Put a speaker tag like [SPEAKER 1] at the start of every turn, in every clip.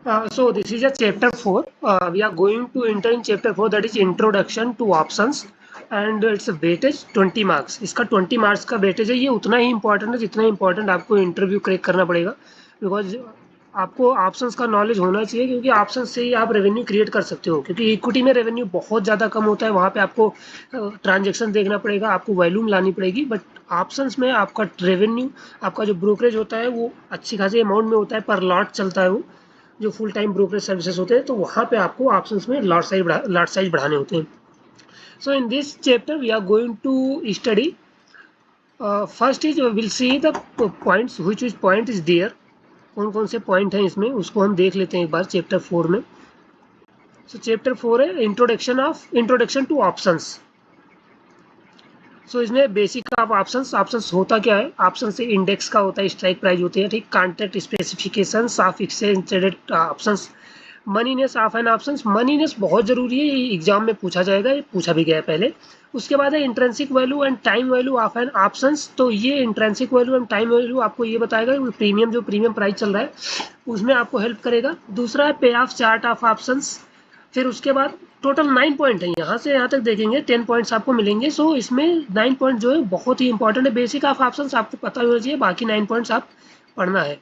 [SPEAKER 1] So this is a chapter 4. We are going to enter in chapter 4, that is introduction to options, and it's a weightage 20 marks. इसका 20 marks का weightage है. ये उतना ही important है जितना important आपको interview crack करना पड़ेगा, बिकॉज आपको ऑप्शंस का नॉलेज होना चाहिए, क्योंकि ऑप्शन से ही आप रेवेन्यू क्रिएट कर सकते हो. क्योंकि इक्विटी में रेवेन्यू बहुत ज़्यादा कम होता है, वहाँ पे आपको ट्रांजेक्शन देखना पड़ेगा, आपको वॉल्यूम लानी पड़ेगी. बट ऑप्शंस में आपका रेवेन्यू, आपका जो ब्रोकरेज होता है वो अच्छी खासी अमाउंट में होता है, पर लॉट चलता है वो, जो फुल टाइम ब्रोकरेज सर्विसेज होते हैं. तो वहाँ पे आपको ऑप्शंस में लॉट साइज बढ़ाने होते हैं. So in this chapter we are going to study, first is will see the points, which is point is there. कौन कौन से पॉइंट हैं इसमें, उसको हम देख लेते हैं एक बार चैप्टर 4 में. सो चैप्टर 4 है इंट्रोडक्शन टू ऑप्शंस. सो इसमें बेसिक ऑफ ऑप्शंस होता क्या है. ऑप्शन से इंडेक्स का होता है, स्ट्राइक प्राइस होते हैं, ठीक. Contract specifications of exchange traded options, moneyness of an options. Moneyness बहुत जरूरी है, ये एग्जाम में पूछा जाएगा, ये पूछा भी गया है पहले. उसके बाद है intrinsic value and time value of an options. तो ये intrinsic value and time value आपको ये बताएगा कि प्रीमियम, जो प्रीमियम प्राइस चल रहा है उसमें आपको हेल्प करेगा. दूसरा है पे ऑफ चार्ट ऑफ ऑप्शंस. फिर उसके बाद टोटल 9 पॉइंट है, यहाँ से यहाँ तक देखेंगे 10 पॉइंट्स आपको मिलेंगे. सो इसमें 9 पॉइंट जो है बहुत ही इंपॉर्टेंट है. बेसिक ऑफ ऑप्शंस आपको पता होना चाहिए, बाकी 9 पॉइंट्स आप पढ़ना है.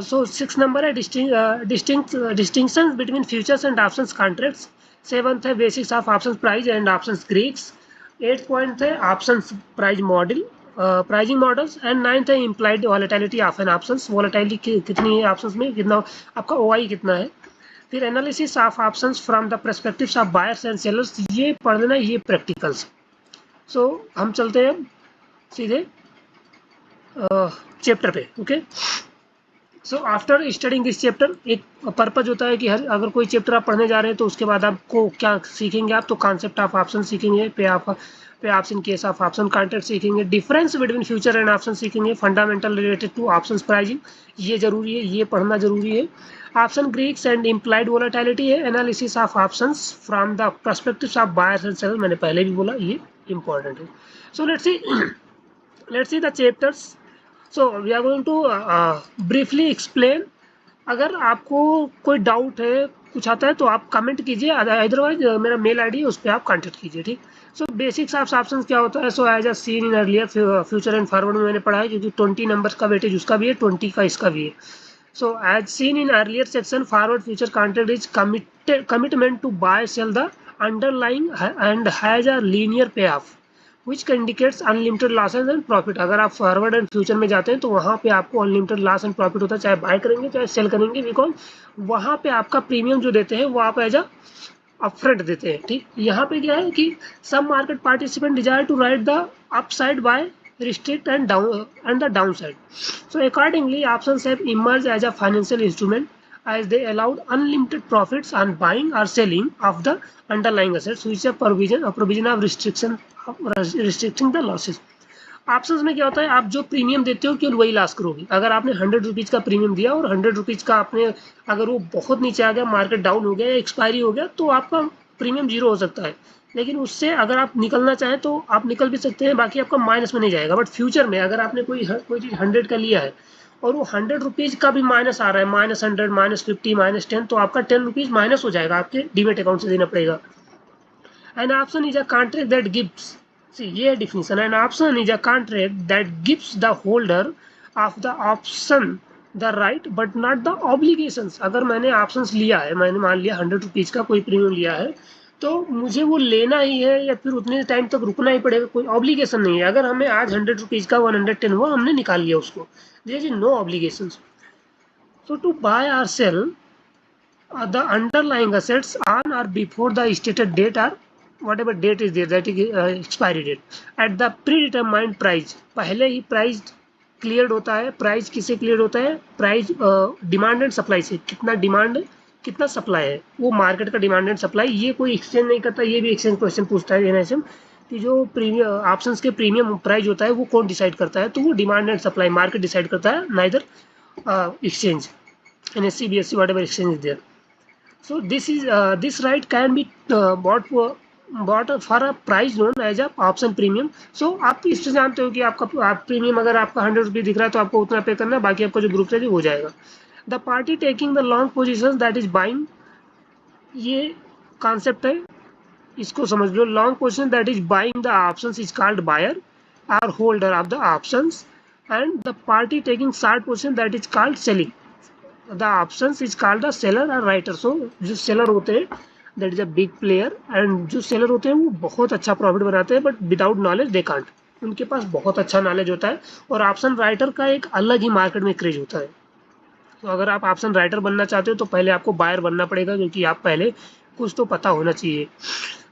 [SPEAKER 1] सो 6 नंबर है distinction between futures and options contracts. 7th है basics of options price and options Greeks. 8th point है options price model, pricing models. And 9th है implied volatility of an options. Volatility कितनी है options में, कितना आपका OI कितना है. फिर analysis of options from the perspectives of buyers and sellers, ये पढ़ लेना, ये प्रैक्टिकल्स. सो हम चलते हैं सीधे चैप्टर पे. Okay. So after studying this chapter, एक पर्पज होता है कि हर अगर कोई चैप्टर आप पढ़ने जा रहे हैं तो उसके बाद आपको क्या सीखेंगे आप. तो कॉन्सेप्ट ऑफ ऑप्शन सीखेंगे, पे option in case of option contract सीखेंगे, difference between future and option सीखेंगे, fundamental related to options pricing, ये जरूरी है, ये पढ़ना जरूरी है. Option Greeks and implied volatility है. Analysis of options from the perspectives of buyers and sellers, मैंने पहले भी बोला, ये इंपॉर्टेंट है. So let's see the chapters. So we are going to briefly explain. अगर आपको कोई डाउट है, कुछ आता है, तो आप कमेंट कीजिए, अदरवाइज मेरा मेल आईडी है, उस पर आप कांटेक्ट कीजिए, ठीक. सो बेसिक्स ऑफ ऑप्शंस क्या होता है. So as a seen in earlier future and forward में मैंने पढ़ा है, क्योंकि 20 नंबर का वेटेज उसका भी है, 20 का इसका भी है. So as seen in earlier section, forward future contract is commitment to buy sell the underlying and has a linear payoff which indicates unlimited losses and profit. अगर आप फॉरवर्ड एंड फ्यूचर में जाते हैं तो वहाँ पे आपको अनलिमिटेड लॉस एंड प्रॉफिट होता है, चाहे बाय करेंगे चाहे सेल करेंगे, बिकॉज वहाँ पे आपका प्रीमियम जो देते हैं वो आप एज अ अपफ्रंट देते हैं, ठीक. यहाँ पे क्या है कि some market participant desire to ride the upside by restrict and the downside. So accordingly, options have emerged as a financial instrument as they allowed unlimited profits on buying or selling of the underlying assets, which is a provision of restricting the losses. Options में क्या होता है, आप जो premium देते हो केवल वही लॉस करोगे. अगर आपने 100 रुपीज़ का प्रीमियम दिया और 100 रुपीज़ का आपने, अगर वो बहुत नीचे आ गया, मार्केट डाउन हो गया या एक्सपायरी हो गया, तो आपका प्रीमियम जीरो हो सकता है. लेकिन उससे अगर आप निकलना चाहें तो आप निकल भी सकते हैं, बाकी आपका माइनस में नहीं जाएगा. बट फ्यूचर में अगर आपने कोई चीज़ 100 का लिया है और वो 100 रुपीज़ का भी माइनस आ रहा है, -100, -50, -10, तो आपका 10 रुपीज़ माइनस हो जाएगा, आपके डीमेट अकाउंट से देना पड़ेगा. N option is a contract that gives, ये definition. An option is a contract that gives the holder of the option the right but not the obligations. अगर मैंने ऑप्शंस लिया है, मैंने मान लिया 100 रुपीज़ का कोई प्रीमियम लिया है, तो मुझे वो लेना ही है या फिर उतने टाइम तक रुकना ही पड़ेगा, कोई ऑब्लिगेशन नहीं है. अगर हमें आज 100 रुपीज़ का 110 हुआ, हमने निकाल लिया उसको, there is no obligations. So to buy or sell the underlying assets on or before the stated date or whatever date is there, that is expiry date, at the predetermined price. पहले ही price clear होता है. Price किससे clear होता है, price demand and supply से, कितना demand है कितना सप्लाई है, वो मार्केट का डिमांड एंड सप्लाई. ये कोई एक्सचेंज नहीं करता, ये भी एक्सचेंज क्वेश्चन पूछता है एनएसएम कि जो प्रीमियम ऑप्शंस के प्रीमियम प्राइस होता है वो कौन डिसाइड करता है, तो वो demand and supply market decide करता है, neither exchange, NSC BSC whatever exchange is there. So this right can be bought for a price known as a option premium. So आप इससे जानते हो कि आपका प्रीमियम अगर आपका 100 रुपये दिख रहा है तो आपको उतना पे करना है, बाकी आपका जो ब्रोकरेज है हो जाएगा. The party taking the long position that is buying, ये कॉन्सेप्ट है, इसको समझ लो। Long position that is buying the options is called buyer और holder of the options, and the party taking short position that is called selling the options is called the seller और writer. So जो seller होते हैं that is a big player, and जो seller होते हैं वो बहुत अच्छा प्रॉफिट बनाते हैं, but without knowledge they can't, उनके पास बहुत अच्छा नॉलेज होता है। और ऑप्शन राइटर का एक अलग ही मार्केट में क्रेज होता है। तो अगर आप ऑप्शन राइटर बनना चाहते हो तो पहले आपको बायर बनना पड़ेगा, क्योंकि आप पहले कुछ तो पता होना चाहिए।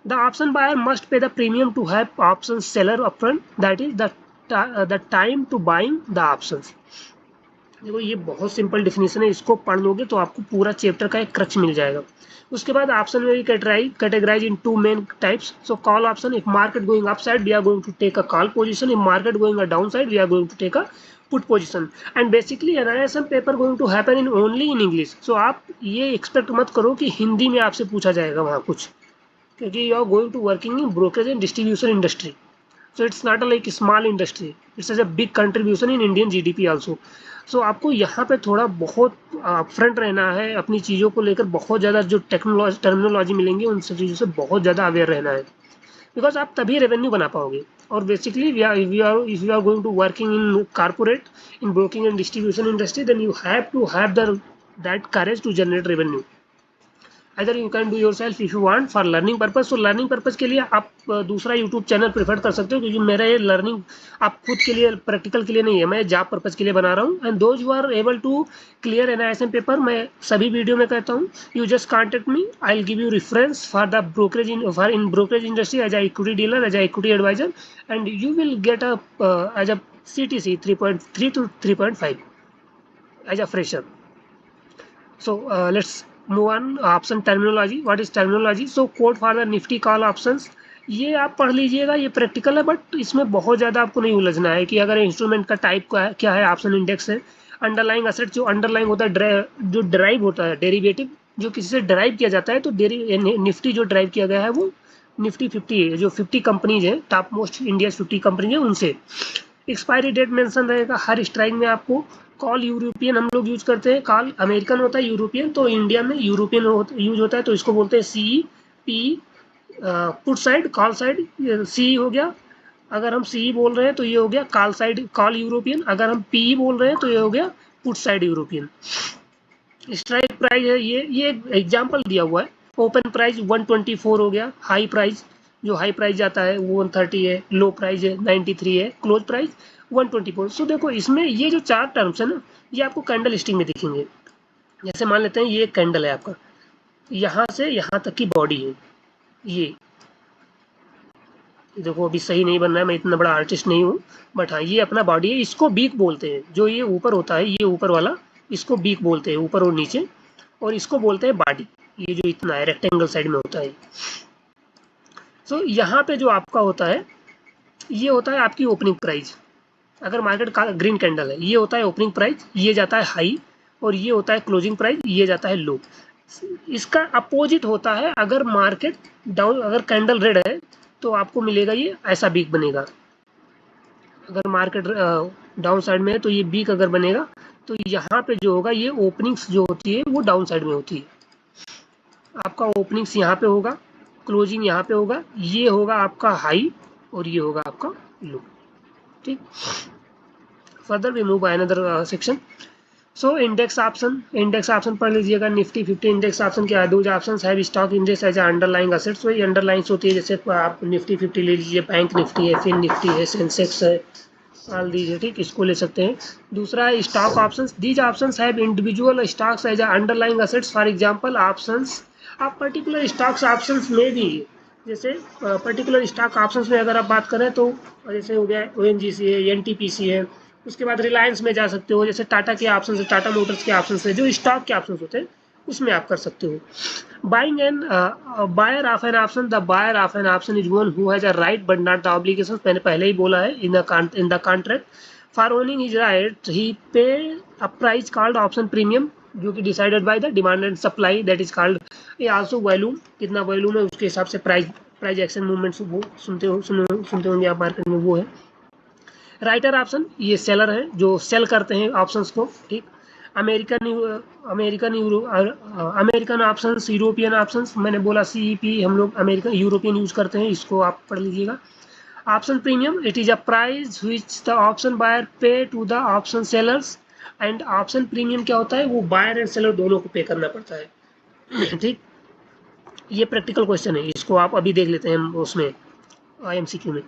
[SPEAKER 1] The option buyer must pay the premium to have option seller upfront, that is the time to buying the options. देखो ये बहुत सिंपल डिफिनेशन है, इसको पढ़ लोगे तो आपको पूरा चैप्टर का एक क्रक्स मिल जाएगा। उसके बाद ऑप्शन में भी categorise into main types. So call option, if market going upside we are going to take a call position, if market going a downside we are going to take a put position, and basically analysis paper going to happen in only in English. So आप ये expect मत करो कि हिंदी में आपसे पूछा जाएगा वहाँ कुछ, क्योंकि you are going to working in brokerage and distribution industry. So it's not a like small industry, it's a big contribution in Indian GDP also. So आपको यहाँ पे थोड़ा बहुत फ्रंट रहना है, अपनी चीज़ों को लेकर बहुत ज़्यादा जो टर्मिनोलॉजी मिलेंगे उन सब चीज़ों से बहुत ज़्यादा अवेयर रहना है, बिकॉज आप तभी रेवेन्यू बना पाओगे। और basically if you are going to working in corporate, in broking and distribution industry, then you have to have that courage to generate revenue. either you can do yourself if you want for learning purpose। so learning purpose के लिए आप दूसरा YouTube channel prefer कर सकते हो, क्योंकि मेरा ये लर्निंग आप खुद के लिए प्रैक्टिकल के लिए नहीं है, मैं जॉब पर्पज के लिए बना रहा हूँ। And those you are able to clear NISM paper, मैं सभी वीडियो में कहता हूँ, you just contact me, I will give you reference for the brokerage in brokerage industry as a equity dealer, as a equity advisor, and you will get a as a CTC 3.3 to 3.5 as a fresher। So let's move on। Option terminology, what is terminology? So code for the Nifty call options, ये आप पढ़ लीजिएगा, ये practical है, but इसमें बहुत ज़्यादा आपको नहीं उलझना है कि अगर इंस्ट्रूमेंट का टाइप क्या है, ऑप्शन इंडेक्स है। अंडरलाइंग असेट, जो अंडरलाइंग होता है, जो ड्राइव होता है, डेरिवेटिव जो किसी से ड्राइव किया जाता है, तो निफ्टी जो ड्राइव किया गया है वो निफ्टी 50 है, जो 50 कंपनीज है, टॉप मोस्ट इंडिया 50 कंपनीज है उनसे। एक्सपायरी डेट मेंशन रहेगा हर स्ट्राइक में आपको। कॉल यूरोपियन हम लोग यूज करते हैं, कॉल अमेरिकन होता है, यूरोपियन तो इंडिया में यूरोपियन यूज होता है, तो इसको बोलते हैं CE P. Put side, call side CE हो गया। अगर हम CE बोल रहे हैं तो ये हो गया कॉल साइड, कॉल यूरोपियन। अगर हम PE बोल रहे हैं तो ये हो गया put side European. Strike price है, ये एग्जाम्पल दिया हुआ है। ओपन प्राइस 124 हो गया, हाई प्राइस जो हाई प्राइस जाता है वो 130 है, लो प्राइस है 93 है, क्लोज प्राइस 124। सो देखो इसमें ये जो चार टर्म्स है ना, ये आपको कैंडल स्टिक में दिखेंगे। जैसे मान लेते हैं ये एक कैंडल है आपका, यहाँ से यहाँ तक की बॉडी है, ये देखो अभी सही नहीं बन रहा है, मैं इतना बड़ा आर्टिस्ट नहीं हूँ, बट हाँ ये अपना बॉडी है, इसको बीक बोलते हैं। जो ये ऊपर होता है, ये ऊपर वाला, इसको बीक बोलते हैं, ऊपर और नीचे, और इसको बोलते हैं बॉडी, ये जो इतना है रेक्टेंगल साइड में होता है। सो यहाँ पे जो आपका होता है, ये होता है आपकी ओपनिंग प्राइस। अगर मार्केट का ग्रीन कैंडल है, ये होता है ओपनिंग प्राइस, ये जाता है हाई, और ये होता है क्लोजिंग प्राइस, ये जाता है लो। इसका अपोजिट होता है, अगर मार्केट डाउन, अगर कैंडल रेड है तो आपको मिलेगा ये ऐसा बीक बनेगा। अगर मार्केट डाउन साइड में है तो ये बीक अगर बनेगा तो यहाँ पे जो होगा, ये ओपनिंग्स जो होती है वो डाउन साइड में होती है। आपका ओपनिंग्स यहाँ पे होगा, क्लोजिंग यहाँ पे होगा, ये होगा आपका हाई और ये होगा आपका लो। ठीक, further we move by another section. So index option पढ़ लीजिएगा। निफ्टी 50 इंडेक्स ऑप्शन क्या है? Those options have stock index as underlying assets. वही अंडरलाइंग्स होती है, जैसे आप निफ्टी 50 ले लीजिए, बैंक निफ्टी है, फिन निफ्टी है, सेंसेक्स है, ऑल दीजिए, ठीक, इसको ले सकते हैं। दूसरा है stock options. These options have individual stocks as underlying assets. For example options, आप पर्टिकुलर स्टॉक्स ऑप्शंस में भी, जैसे पर्टिकुलर स्टॉक ऑप्शंस में अगर आप बात करें तो जैसे हो गया ONGC है, NTPC है, उसके बाद रिलायंस में जा सकते हो, जैसे टाटा के ऑप्शन है, टाटा मोटर्स के ऑप्शन है, जो स्टॉक के ऑप्शन होते हैं उसमें आप कर सकते हो। Buying an buyer of an option, the buyer of an option is one who has a right but not the obligation. मैंने पहले ही बोला है, in the contract for owning his right he pay a price called option premium, जो कि decided by the demand and supply, that is called ये also volume. कितना volume है उसके हिसाब से प्राइस एक्शन मूवमेंट्स वो सुनते होंगे आप मार्केट में, वो है। राइटर ऑप्शन, ये सेलर है जो सेल करते हैं ऑप्शंस को, ठीक। American American options, European options, मैंने बोला CEP हम लोग अमेरिकन यूरोपियन यूज करते हैं, इसको आप पढ़ लीजिएगा। Option premium, it is a price which the option buyer pay to the option sellers. And option premium क्या होता है, वो बायर एंड सेलर दोनों को पे करना पड़ता है। ठीक, ये प्रैक्टिकल क्वेश्चन है, इसको आप अभी देख लेते हैं उसमें IMCQ में।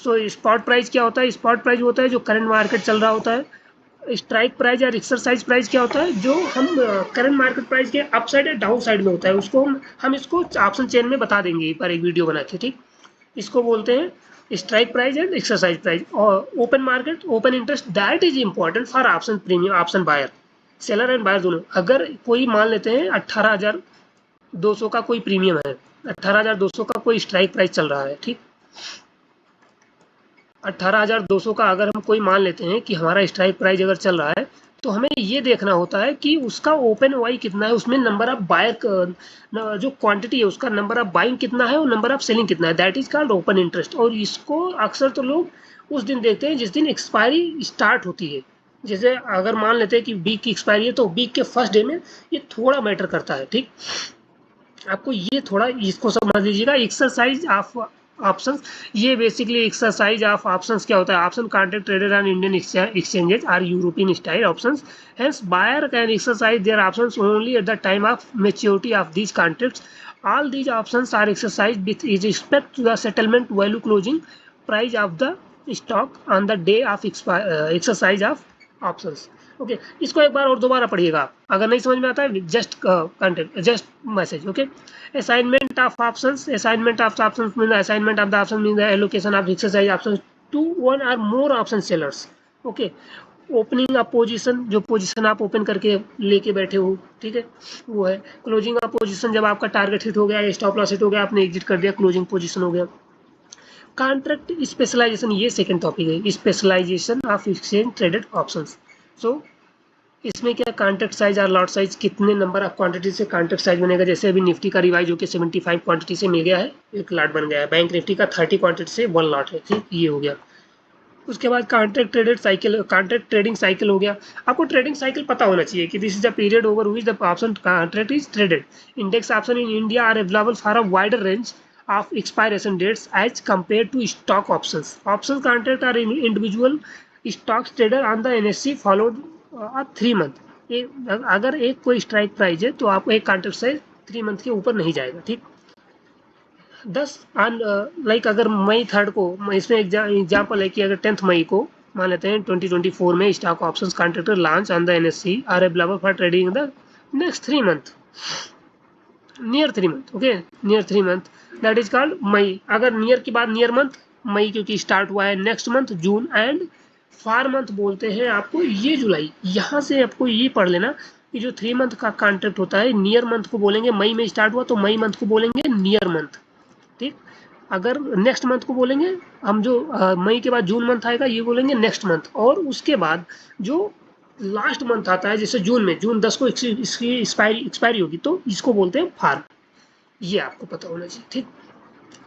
[SPEAKER 1] सो स्पॉट प्राइस क्या होता है, स्पॉट प्राइस होता है जो करंट मार्केट चल रहा होता है। स्ट्राइक प्राइस या एक्सरसाइज प्राइस क्या होता है, जो हम करंट मार्केट प्राइस के अप साइड या डाउन साइड में होता है, उसको हम इसको ऑप्शन चेन में बता देंगे एक बार एक वीडियो बना के। ठीक, इसको बोलते हैं strike price and exercise price. और open market, open interest, that is important for option premium, option buyer, seller and buyer दोनों। अगर कोई मान लेते हैं 18,200 का कोई प्रीमियम है, 18,200 का कोई स्ट्राइक प्राइस चल रहा है। ठीक, 18,200 का अगर हम कोई मान लेते हैं कि हमारा स्ट्राइक प्राइस अगर चल रहा है, तो हमें ये देखना होता है कि उसका ओपन वाई कितना है, उसमें नंबर ऑफ बायर, जो क्वांटिटी है उसका नंबर ऑफ बाइंग कितना है और नंबर ऑफ सेलिंग कितना है, that is called open interest. और इसको अक्सर तो लोग उस दिन देखते हैं जिस दिन एक्सपायरी स्टार्ट होती है। जैसे अगर मान लेते हैं कि वीक की एक्सपायरी है, तो वीक के फर्स्ट डे में ये थोड़ा मैटर करता है। ठीक, आपको ये थोड़ा इसको समझ लीजिएगा। एक्सरसाइज ऑफ ऑप्शंस, ये बेसिकली एक्सरसाइज ऑफ ऑप्शंस क्या होता है, option contract traded on Indian exchanges are European style options, hence buyer can exercise their options only at the time of maturity of these contracts. All these options are exercised with respect to the settlement value closing price of the stock on the day of exercise of options. Okay, इसको एक बार और दोबारा पढ़िएगा, अगर नहीं समझ में आता है just content, just message. Okay, assignment of options, assignment of options means the assignment of the option means the allocation of exercise options to one or more option sellers. Okay, opening a position, जो position आप open करके लेके बैठे हो, ठीक है, वो है। क्लोजिंग अ पोजीशन, जब आपका टारगेट हिट हो गया, स्टॉप लॉस हिट हो गया, आपने एग्जिट कर दिया, क्लोजिंग पोजीशन हो गया। कॉन्ट्रैक्ट स्पेशलाइजेशन, ये सेकंड टॉपिक है, specialization of exchange traded options. So इसमें क्या, कॉन्ट्रैक्ट साइज और लॉट साइज, कितने नंबर ऑफ क्वांटिटी से कॉन्ट्रैक्ट साइज बनेगा। जैसे अभी निफ्टी का रिवाइज होकर 75 क्वांटिटी से मिल गया है, एक लॉट बन गया है। बैंक निफ्टी का 30 क्वांटिटी से 1 लॉट है। ठीक, ये हो गया। उसके बाद contract traded cycle, contract trading cycle हो गया। आपको ट्रेडिंग साइकिल पता होना चाहिए कि this is the period over which the option contract is traded. Index option in India are available for a wider range of expiration dates as compared to stock options. Options contract are individual stocks traded on the NSE followed a 3 month. अगर एक कोई strike price है तो आपको एक contract size 3 month के ऊपर नहीं जाएगा। ठीक, 10 लाइक अगर मई 3 को, इसमें एग्जाम्पल है कि अगर 10 मई को मान लेते हैं 2024 में stock options contract launch on the NSE are available for trading in the next 3 month, near 3 month. Okay, near 3 month, that is called मई। अगर नियर के बाद नियर मंथ, मई क्योंकि स्टार्ट हुआ है, next month June, and far month बोलते हैं आपको ये जुलाई। यहाँ से आपको ये पढ़ लेना कि जो 3 मंथ का कॉन्ट्रैक्ट होता है, नियर मंथ को बोलेंगे, मई में स्टार्ट हुआ तो मई मंथ को बोलेंगे नियर मंथ। ठीक, अगर नेक्स्ट मंथ को बोलेंगे हम, जो मई के बाद जून मंथ आएगा ये बोलेंगे नेक्स्ट मंथ। और उसके बाद जो लास्ट मंथ आता है, जैसे जून में, जून 10 को इसकी एक्सपायरी होगी, तो इसको बोलते हैं फार। ये आपको पता होना चाहिए। ठीक,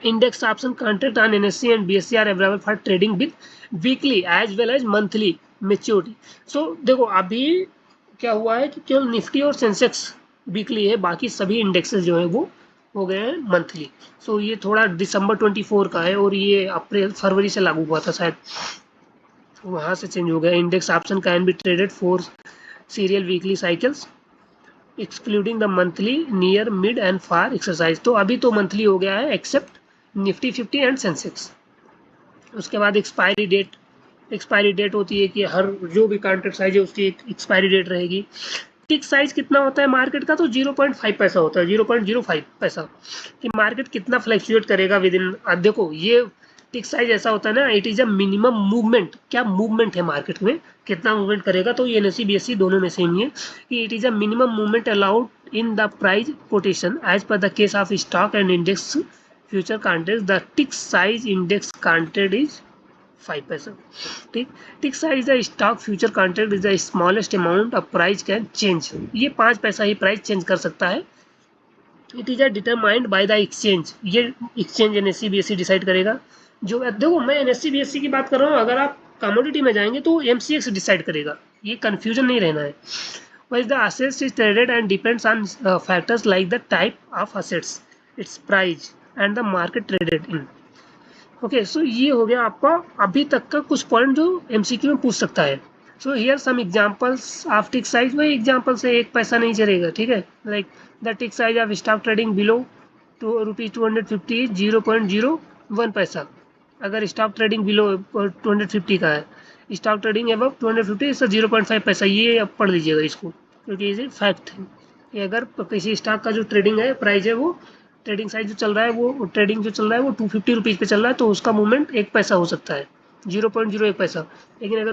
[SPEAKER 1] index option contract on NSE and BSE are available for trading with weekly as well as monthly maturity. So देखो अभी क्या हुआ है कि केवल निफ्टी और सेंसेक्स वीकली है, बाकी सभी इंडेक्सेस जो है वो हो गए हैं मंथली। सो ये थोड़ा दिसंबर 24 का है और ये अप्रैल फरवरी से लागू हुआ था शायद, वहाँ से चेंज हो गया। Index option can be traded for serial weekly cycles excluding the monthly, near, mid and far exercise. तो अभी तो मंथली हो गया है एक्सेप्ट निफ्टी 50 एंड सेंसेक्स। उसके बाद एक्सपायरी डेट, एक्सपायरी डेट होती है कि हर जो भी कॉन्ट्रैक्ट साइज है उसकी एक एक्सपायरी डेट रहेगी। टिक साइज कितना होता है मार्केट का, तो 0.5 पैसा होता है, 0.05 पैसा, कि मार्केट कितना फ्लक्चुएट करेगा विद इन। देखो ये टिक साइज ऐसा होता है ना, it is a minimum movement, क्या मूवमेंट है मार्केट में, कितना मूवमेंट करेगा। तो ये NSE BSE दोनों में सेम ही है कि it is a minimum movement allowed in the price quotation as per the case of stock and index future contract. The tick size index contract is 5 paisa. ठीक, tick size the stock future contract is the smallest amount of price can change. ये 5 पैसा ही price change कर सकता है। It is a determined by the exchange, ये exchange NSE BSE decide करेगा। जो देखो मैं NSE BSE की बात कर रहा हूँ, अगर आप कमोडिटी में जाएंगे तो MCX डिसाइड करेगा, ये कन्फ्यूजन नहीं रहना है। while the assets is traded and depends on factors like the type of assets, its price and the market traded in. Okay so ये हो गया आपका अभी तक का कुछ पॉइंट जो एमसीक्यू में पूछ सकता है. So here some examples of tick size. वही एग्जांपल से एक पैसा नहीं चलेगा, ठीक है. Like the tick size of stock trading below ₹250 0.01 पैसा. अगर स्टॉक ट्रेडिंग बिलो 250 का है, स्टॉक ट्रेडिंग अबव 250 इसका 0.5 पैसा. ये अब पढ़ लीजिएगा इसको, क्योंकि ये फैक्ट है कि अगर किसी स्टॉक का जो ट्रेडिंग है प्राइस है, वो ट्रेडिंग साइज जो चल रहा है, वो ट्रेडिंग जो चल रहा है वो 250 रुपीज़ पे चल रहा है, तो उसका मूवमेंट 1 पैसा हो सकता है, 0.01 पैसा. लेकिन अगर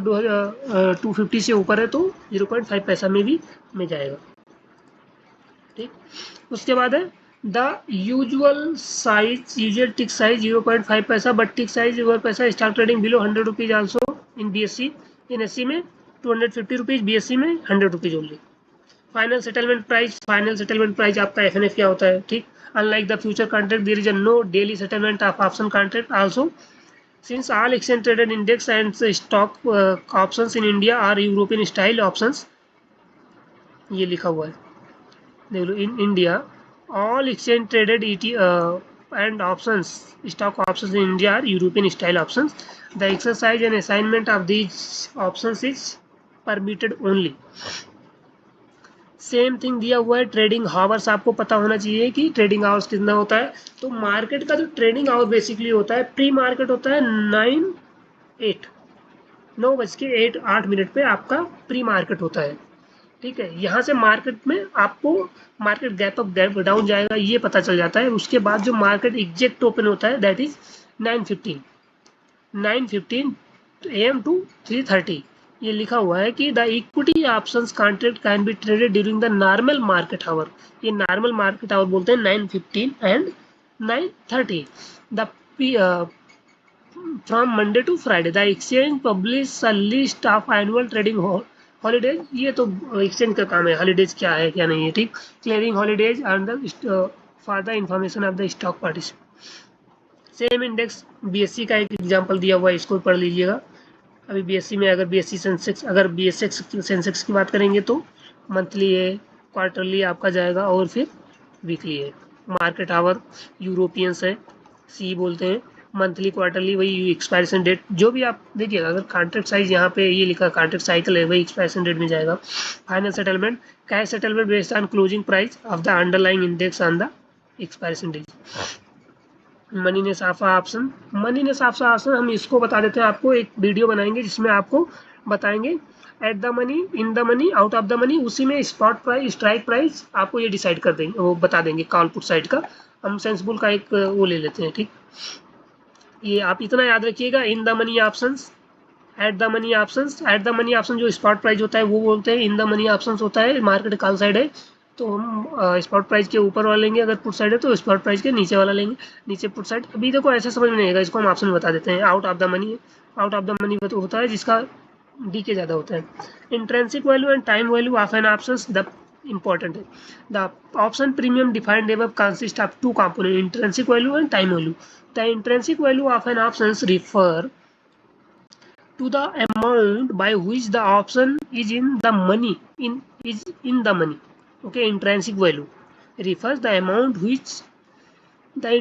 [SPEAKER 1] 250 से ऊपर है तो 0.5 पैसा में भी में जाएगा, ठीक. उसके बाद है द यूजुअल टिक साइज 0.5 पैसा बट टिक साइज 1 पैसा. Stock trading below 100 rupees also in BSE. In SE में 250 रुपीज़, BSE में 100 rupees only. Final settlement price आपका FNF क्या होता है, ठीक. Unlike the future contract, there is a no daily settlement of option contract also. Since all exchange traded index and stock options in India are European style options, ये लिखा हुआ है, देख लो. In India, all exchange traded and options, stock options in India are European style options. The exercise and assignment of these options is permitted only. Same thing दिया हुआ है. Trading hours आपको पता होना चाहिए कि ट्रेडिंग आवर्स कितना होता है. तो मार्केट का जो ट्रेडिंग आवर बेसिकली होता है, प्री मार्केट होता है 9:08 पे आपका प्री मार्केट होता है, ठीक है. यहाँ से मार्केट में आपको market gap up gap down जाएगा ये पता चल जाता है. उसके बाद जो मार्केट एग्जैक्ट ओपन होता है दैट इज 9:15 AM to 3:30. ये लिखा हुआ है कि the equity options contract can be traded during the normal market hour. ये नॉर्मल मार्केट आवर बोलते हैं 9:15 and 9:30. The from Monday to Friday. The exchange publish a list of annual trading holidays. ये तो एक्सचेंज का काम है, holidays क्या है क्या नहीं है, ठीक. Clearing holidays and for the information of the stock participant. Same index BSE का एक एग्जांपल दिया हुआ है, इसको पढ़ लीजिएगा. अभी BSE में अगर BSE सेंसेक्स की बात करेंगे तो मंथली है, क्वार्टरली आपका जाएगा और फिर वीकली है. मार्केट आवर यूरोपियंस है, C बोलते हैं. मंथली क्वार्टरली वही एक्सपायरेशन डेट जो भी आप देखिएगा. अगर कॉन्ट्रैक्ट साइज यहाँ पे ये लिखा कॉन्ट्रैक्ट साइकिल है, वही एक्सपायरेशन डेट में जाएगा. Final settlement cash settlement based on closing price of the underlying index on the expiration date. Money ने साफा ऑप्शन हम इसको बता देते हैं. आपको एक वीडियो बनाएंगे जिसमें आपको बताएंगे eight the money, in the money, out of the money. उसी में स्पॉट प्राइस, स्ट्राइक प्राइस आपको ये डिसाइड कर देंगे, वो बता देंगे. कॉल पुट साइड का हम सेंसिबल का एक वो ले लेते हैं, ठीक. ये आप इतना याद रखिएगा. इन the money options, eight the money options. Eight the money option जो स्पॉट प्राइस होता है वो बोलते हैं. इन द मनी ऑप्शंस होता है मार्केट कॉल साइड है, तो हम स्पॉट प्राइस के ऊपर वाला लेंगे. अगर पुट साइड है तो स्पॉट प्राइस के नीचे वाला लेंगे, नीचे पुट साइड. अभी देखो ऐसे समझ में नहीं आएगा, इसको हम ऑप्शन बता देते हैं. आउट ऑफ द मनी होता है जिसका डी के ज़्यादा होता है. Intrinsic value and time value of an options the important है. The option premium defined above consist of 2 component, intrinsic value and time value. The intrinsic value of an options refer to the amount by which the option is in the money. Okay, intrinsic value refers the amount which the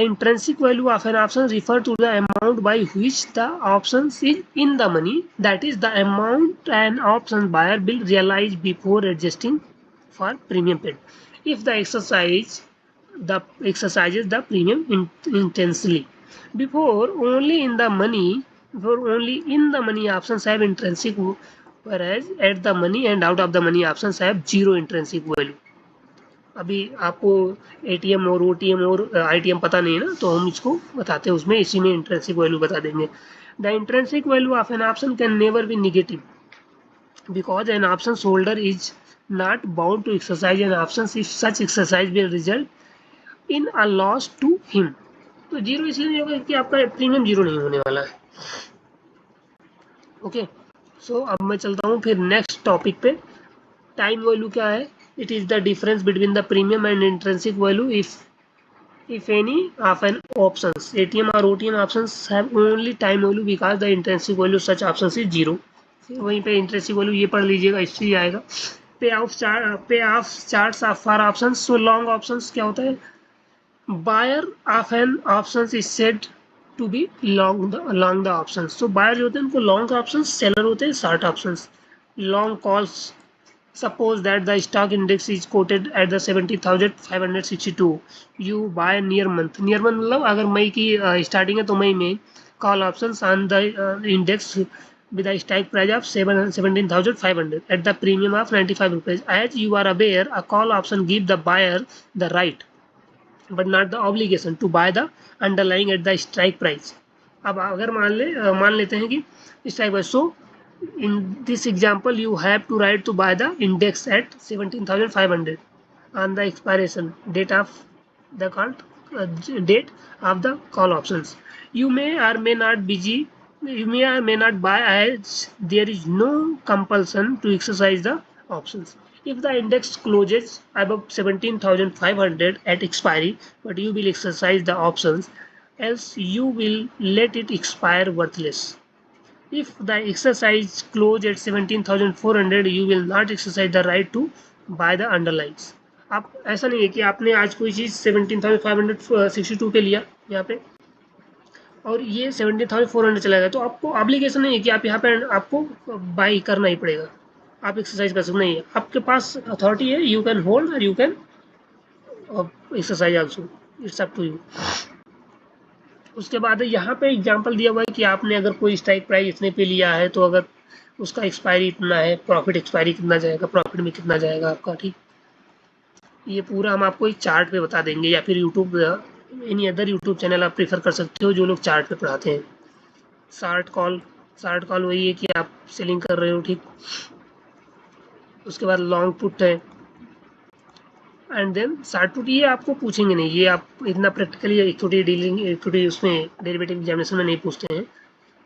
[SPEAKER 1] intrinsic value of an option refer to the amount by which the option is in the money, that is the amount an option buyer will realize before adjusting for premium paid. If the exercises the premium intensely before only in the money options have intrinsic, whereas at the money and out of the money options have zero intrinsic value. अभी आपको ATM और OTM और ITM पता नहीं है ना, तो हम इसको बताते हैं उसमें, इसी में इंट्रिंसिक वैल्यू बता देंगे. The intrinsic value of an option can never be negative because an option holder is not bound to exercise an option if such exercise will result in a loss to him. तो zero इसलिए नहीं होगा कि आपका premium zero नहीं होने वाला है. ओके, सो अब मैं चलता हूँ फिर नेक्स्ट टॉपिक पे. टाइम वैल्यू क्या है? It is the difference between the premium and intrinsic value if any of an options ATM or OTM options have only time value because the intrinsic value such options is zero. वहीं पे interesting value ये पढ़ लीजिएगा, इससे आएगा। Pay off charts for options. So long options क्या होता है, buyer of an options is said to be long the options. तो बायर जो होते हैं उनको लॉन्ग ऑप्शंस, सेलर होते हैं short options. Long calls, suppose that the stock index is quoted at the 70,562, you buy near month मतलब अगर मई की स्टार्टिंग है तो मई में call options on the index with a strike price of 17,500 at the premium of 95 rupees. As you are aware, a call option gives the buyer the right but not the obligation to buy the underlying at the strike price. अब अगर मान लेते हैं कि strike price, so in this example you have to write to buy the index at 17,500 on the expiration date of the date of the call options. You may or may not buy as there is no compulsion to exercise the options. If the index closes above 17,500 at expiry, but you will exercise the options, else you will let it expire worthless. If the exercise close at 17,400, you will not exercise the right to buy the underlines. आप ऐसा नहीं है कि आपने आज कोई चीज़ 17,562 पे लिया यहाँ पे और ये 17,400 चला गया, तो आपको ऑब्लिगेशन नहीं है कि आप यहाँ पे आपको बाई करना ही पड़ेगा, आप एक्सरसाइज कर सकते नहीं है, आपके पास अथॉरिटी है, यू कैन होल्ड और you can exercise also, it's up to you. उसके बाद यहाँ पे एग्जांपल दिया हुआ है कि आपने अगर कोई स्ट्राइक प्राइस इतने पे लिया है तो अगर उसका एक्सपायरी इतना है, प्रॉफिट एक्सपायरी कितना जाएगा, प्रॉफिट में कितना जाएगा आपका, ठीक। ये पूरा हम आपको एक चार्ट पे बता देंगे, या फिर YouTube any other YouTube channel आप प्रेफर कर सकते हो जो लोग चार्ट पे पढ़ाते हैं। शार्ट कॉल वही है कि आप सेलिंग कर रहे हो, ठीक। उसके बाद लॉन्ग पुट है, एंड देन शार्ट पुट, ये आपको पूछेंगे नहीं, ये आप इतना प्रैक्टिकली इक्विटी उसमें डेरिवेटिव एग्जामिनेशन में नहीं पूछते हैं,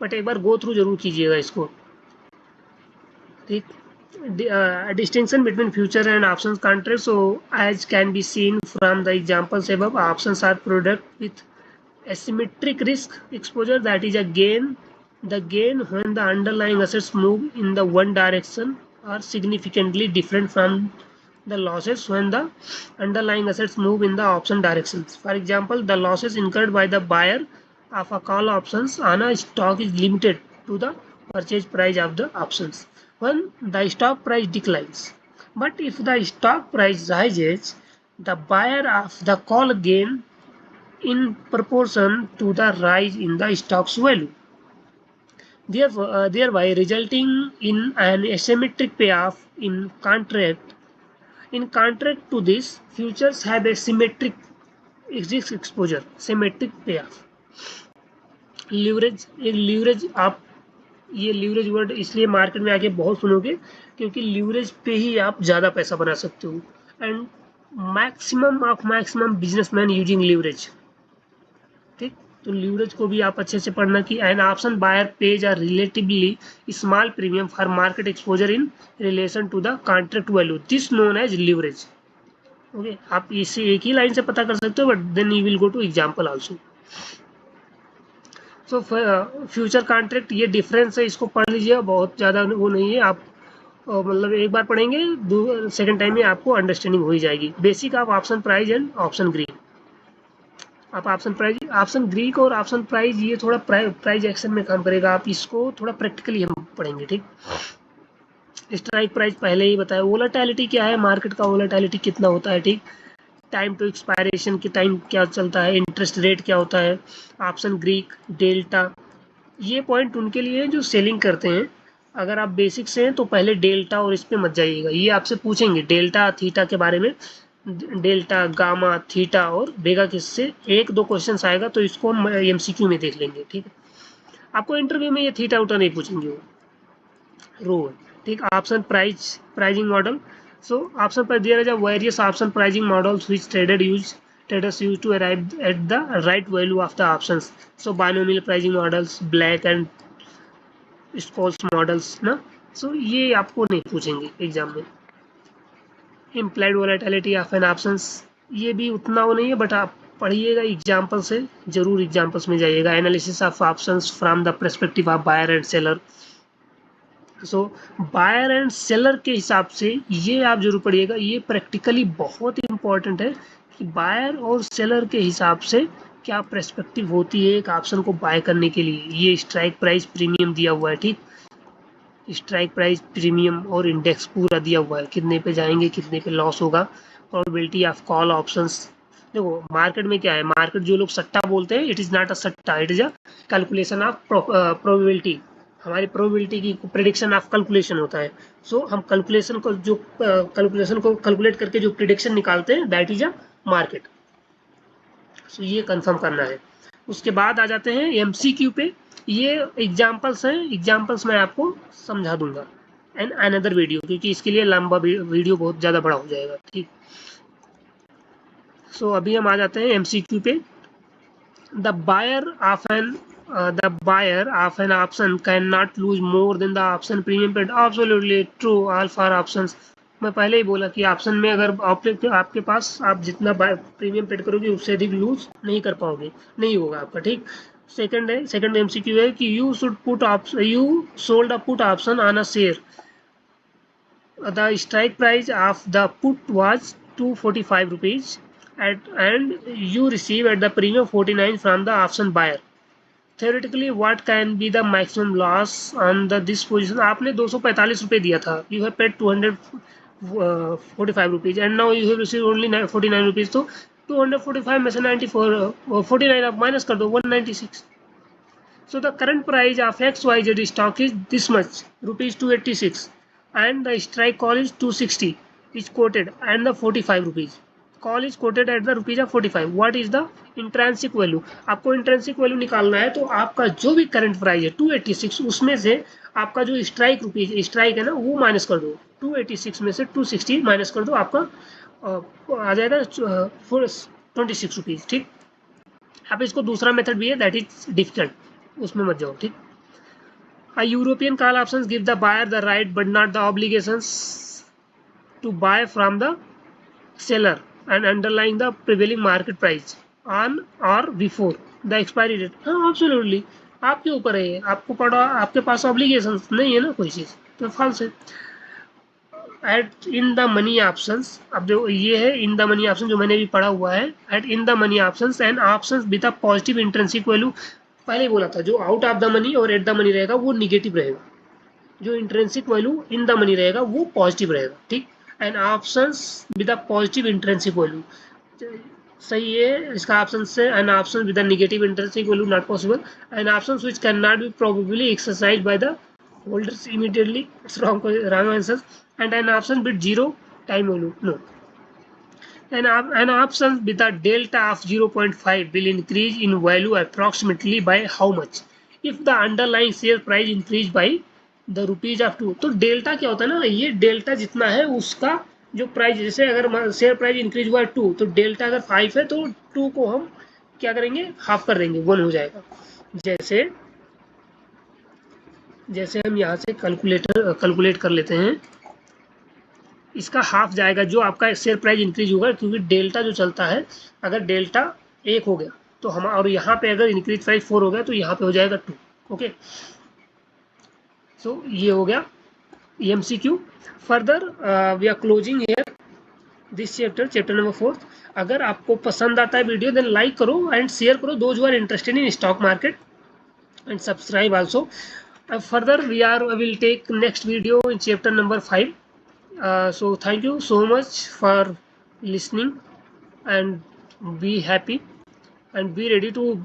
[SPEAKER 1] बट एक बार गो थ्रू जरूर कीजिएगा इसको, ठीक। Distinction between future and options contracts. So as can be seen from the examples above, options are product with asymmetric risk exposure, that is a gain. The gain when the underlying assets move in the one direction are significantly different from the losses when the underlying assets move in the option directions. For example, the losses incurred by the buyer of a call options on a stock is limited to the purchase price of the options when the stock price declines. But if the stock price rises, the buyer of the call gain in proportion to the rise in the stock's value, thereby resulting in an asymmetric payoff. In contrast to this, futures have a symmetric risk exposure, symmetric payoff. Leverage आप, ये leverage word इसलिए market में आके बहुत सुनोगे क्योंकि leverage पे ही आप ज़्यादा पैसा बना सकते हो, and maximum businessman using leverage, ठीक। तो लीवरेज को भी आप अच्छे से पढ़ना कि an option buyer pays are relatively small premium for market exposure in relation to the contract value, this known as leverage. Okay, आप इसे एक ही लाइन से पता कर सकते हो, but then you will go to example also. So future contract, ये difference है, इसको पढ़ लीजिए, बहुत ज़्यादा वो नहीं है, आप मतलब एक बार पढ़ेंगे, सेकंड टाइम में आपको अंडरस्टैंडिंग हो ही जाएगी। Basic of option price and option Greek. आप ऑप्शन ग्रीक और ऑप्शन प्राइस, ये थोड़ा प्राइस एक्शन में काम करेगा, आप इसको थोड़ा प्रैक्टिकली हम पढ़ेंगे, ठीक। स्ट्राइक प्राइस पहले ही बताया, वोलेटिलिटी क्या है, मार्केट का वोलेटिलिटी कितना होता है, ठीक। टाइम टू एक्सपायरेशन की टाइम क्या चलता है, इंटरेस्ट रेट क्या होता है, ऑप्शन ग्रीक, डेल्टा, ये पॉइंट उनके लिए है जो सेलिंग करते हैं। अगर आप बेसिक से हैं तो पहले डेल्टा और इस पे मत जाइएगा, ये आपसे पूछेंगे डेल्टा थीटा के बारे में, डेल्टा गामा थीटा और बेगा किससे, एक दो क्वेश्चंस आएगा तो इसको हम एमसीक्यू में देख लेंगे, ठीक है। आपको इंटरव्यू में ये थीटा उटा नहीं पूछेंगे वो, रो, ठीक। Option pricing model. So option price, there is a various option pricing models which traders use to arrive at the right value of the options. So binomial pricing models, Black and Scholes models ना, so ये आपको नहीं पूछेंगे exam में। Implied volatility of an options, ये भी उतना वो नहीं है, बट आप पढ़िएगा एग्जाम्पल से, जरूर एग्जाम्पल्स में जाइएगा। Analysis of options from the perspective of buyer and seller, so buyer and seller के हिसाब से ये आप जरूर पढ़िएगा, ये प्रैक्टिकली बहुत इंपॉर्टेंट है कि बायर और सेलर के हिसाब से क्या पर्सपेक्टिव होती है एक ऑप्शन को बाय करने के लिए। ये स्ट्राइक प्राइस प्रीमियम दिया हुआ है, ठीक, स्ट्राइक प्राइस प्रीमियम और इंडेक्स पूरा दिया हुआ है, कितने पे जाएंगे कितने पे लॉस होगा, प्रोबेबिलिटी ऑफ कॉल ऑप्शंस। देखो मार्केट में क्या है, मार्केट जो लोग सट्टा बोलते हैं, इट इज़ नॉट अ सट्टा, it is a calculation of probability. हमारी प्रोबेबिलिटी की प्रिडिक्शन ऑफ कैलकुलेशन होता है। सो हम कैलकुलेशन को जो कैलकुलेशन को कैलकुलेट करके जो प्रिडिक्शन निकालते हैं, दैट इज अ मार्केट। सो ये कंफर्म करना है। उसके बाद आ जाते हैं एमसीक्यू पे। ये एग्जांपल्स हैं, एग्जांपल्स मैं आपको समझा दूंगा एंड अनदर वीडियो, क्योंकि इसके लिए लंबा वीडियो बहुत ज़्यादा बड़ा हो जाएगा, ठीक। सो अभी हम आ जाते हैं एमसीक्यू पे। the buyer of an option cannot lose more than the option premium paid. Absolutely true, all for options. मैं पहले ही बोला कि ऑप्शन में अगर आपके पास आप जितना प्रीमियम पेड करोगे उससे अधिक लूज नहीं कर पाओगे, नहीं होगा आपका, ठीक। सेकंड एमसीक्यू है कि you sold a put option on a share, the strike price of the put was 245 rupees and you receive at the premium 49 from the option buyer. Theoretically what can be the maximum loss on the this position? आपने 245 रुपये दिया था, you have paid 245 rupees and now you have received only 49 rupees, तो 245 में से 94 49 आप minus कर दो, 196. So the current price of XYZ stock is this much, rupees 286, and the strike call is 260 is quoted and the 45 rupees. Call is quoted at the rupees of 45. What is the intrinsic value? आपको intrinsic value निकालना है, तो आपका जो भी current price है 286, उसमें से आपका जो स्ट्राइक रुपीज स्ट्राइक है ना वो माइनस कर दो, 286 में से 260 माइनस कर दो, आपका आ जाएगा 26 रुपीज, ठीक। अब इसको दूसरा मेथड भी है, दैट इज डिफिकल्ट, उसमें मत जाओ, ठीक। A European call options give the buyer the right but not the obligations to buy from the seller and underlying the prevailing market price on or before the expiry date. हाँ absolutely, आपके ऊपर है, आपको पड़ा, आपके पास obligation नहीं है ना कोई चीज़, तो फॉल्स है। At in the money options, अब जो ये है इन द मनी ऑप्शन जो मैंने भी पढ़ा हुआ है, at in the money options and options with a positive intrinsic value. पहले ही बोला था, जो आउट ऑफ द मनी और एट द मनी रहेगा वो निगेटिव रहेगा, जो intrinsic value in the money रहेगा वो पॉजिटिव रहेगा, ठीक। And options with a positive intrinsic value, सही है इसका ऑप्शन से। An option with negative intrinsic value not possible, an option which can not B probably exercised by the holders immediately, it's wrong answer. And an option with zero time value, no. An option with a delta of 0.5 will increase in value approximately by how much if the underlying share price increase by the rupees of 2। तो delta क्या होता है ना, ये delta जितना है उसका जो प्राइस, जैसे अगर शेयर प्राइस इंक्रीज हुआ है 2, तो डेल्टा अगर 5 है तो 2 को हम क्या करेंगे, हाफ कर देंगे, 1 हो जाएगा। जैसे जैसे हम यहाँ से कैलकुलेट कर लेते हैं, इसका हाफ जाएगा जो आपका शेयर प्राइस इंक्रीज होगा, क्योंकि डेल्टा जो चलता है, अगर डेल्टा 1 हो गया तो हम, और यहाँ पे अगर इंक्रीज प्राइस 4 हो गया तो यहाँ पे हो जाएगा 2, ओके। सो ये हो गया MCQ. Further we are closing here this chapter number 4। अगर आपको पसंद आता है वीडियो, देन लाइक करो एंड शेयर करो those who are interested in stock market, and subscribe also. Further we will take next video in chapter number 5. So thank you so much for listening, and be happy and be ready to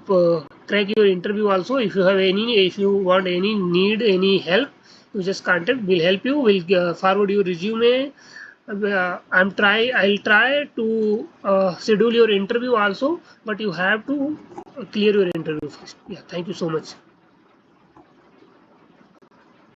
[SPEAKER 1] crack your interview also. If you have any, if you want any, need any help, you just contact, we'll help you, we'll forward your resume. I'll try to schedule your interview also, but you have to clear your interview first. Yeah, thank you so much.